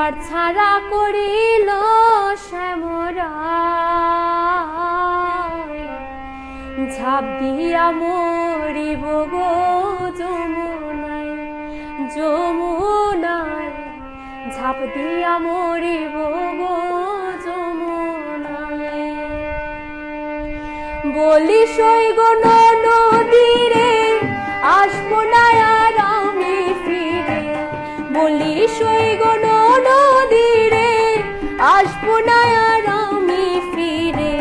ঘর ছাড়া করিল শ্যামরা ঝাঁপ দিয়া মরিব গো যমুনায় যমুনায় ঝাঁপ দিয়া মরিব গো যমুনায়। বলি সই গো নদীরে আসবো না আর আমি ফিরে, বলি সই গো নদীরে আসবো না আর আমি ফিরে।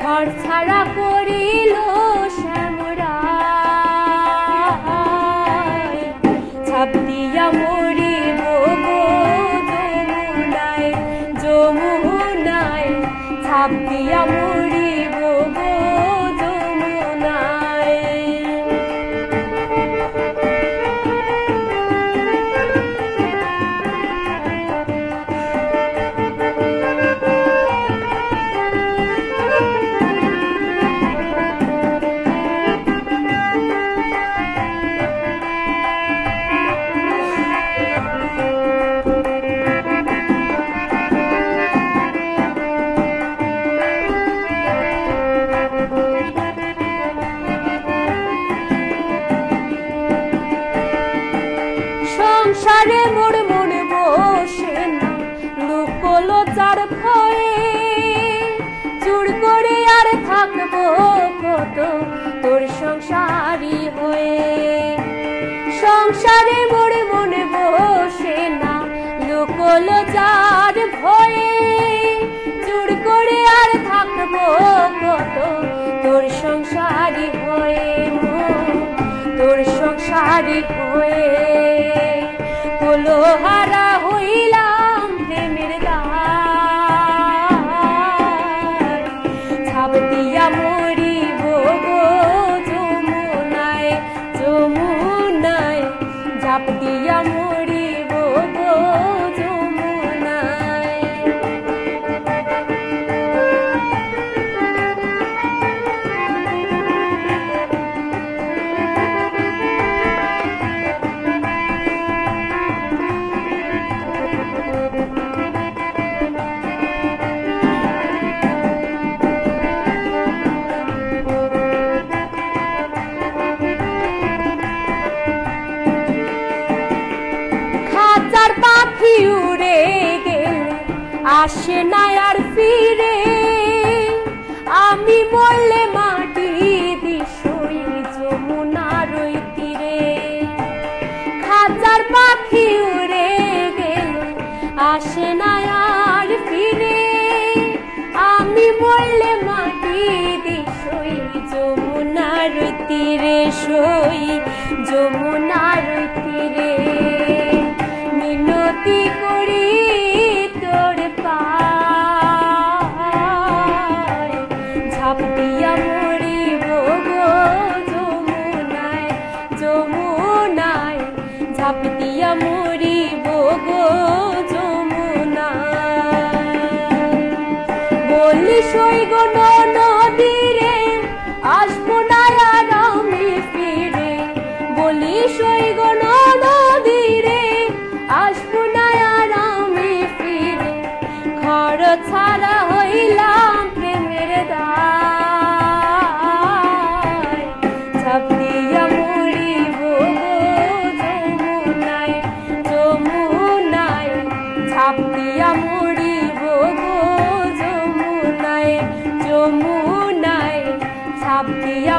ঘর ছাড়া করিল শ্যামরা ঝাঁপ দিয়া মরিব গো যমুনায় যমুনায় ঝাঁপ দিয়া মরিব গো যমুনায়। সংসারে মোর মন বসে না লুকোলো যার ভয়ে, চুর করে আর থাকবো কত তোর সংসারী হয়ে। সংসারে মোর মন বসে না লুকোলো যার ভয়ে, চুর করে আর থাকবো কত তোর সংসারী হয়ে তোর সংসারী হয়ে। কোলোহারা হইলাম প্রেমের দ্বার ঝাঁপ দিয়া মরিব গো যমুনায় যমুনায় ঝাঁপ দিয়া মরিব গো যমুনায়। খাঁচার পাখি উড়ে গেলে আসে না আর ফিরে, আমি মরলে মাটি দিশই যমুনার তীরে। খাঁচার পাখি উড়ে গেলে আসে না আর ফিরে, আমি মরলে মাটি দিশই যমুনার তীরে সই যমুনার তীরে। মিনতি করি তোর পায় ঝাঁপ দিয়া মরিব গো যমুনায় যমুনায় ঝাঁপ দিয়া মরিব গো যমুনায়। বলি সই গো নদীরে আসবো না আর আমি ফিরে, বলি সই গো নদীরে আসবো না আর আমি ফিরে। ঘর ছাড়া হইলাম প্রেমের দায় ঝাঁপ দিয়া মরিব গো যমুনায় যমুনায় ঝাঁপ দিয়া মরিব গো যমুনায় যমুনায় ঝাঁপ দিয়া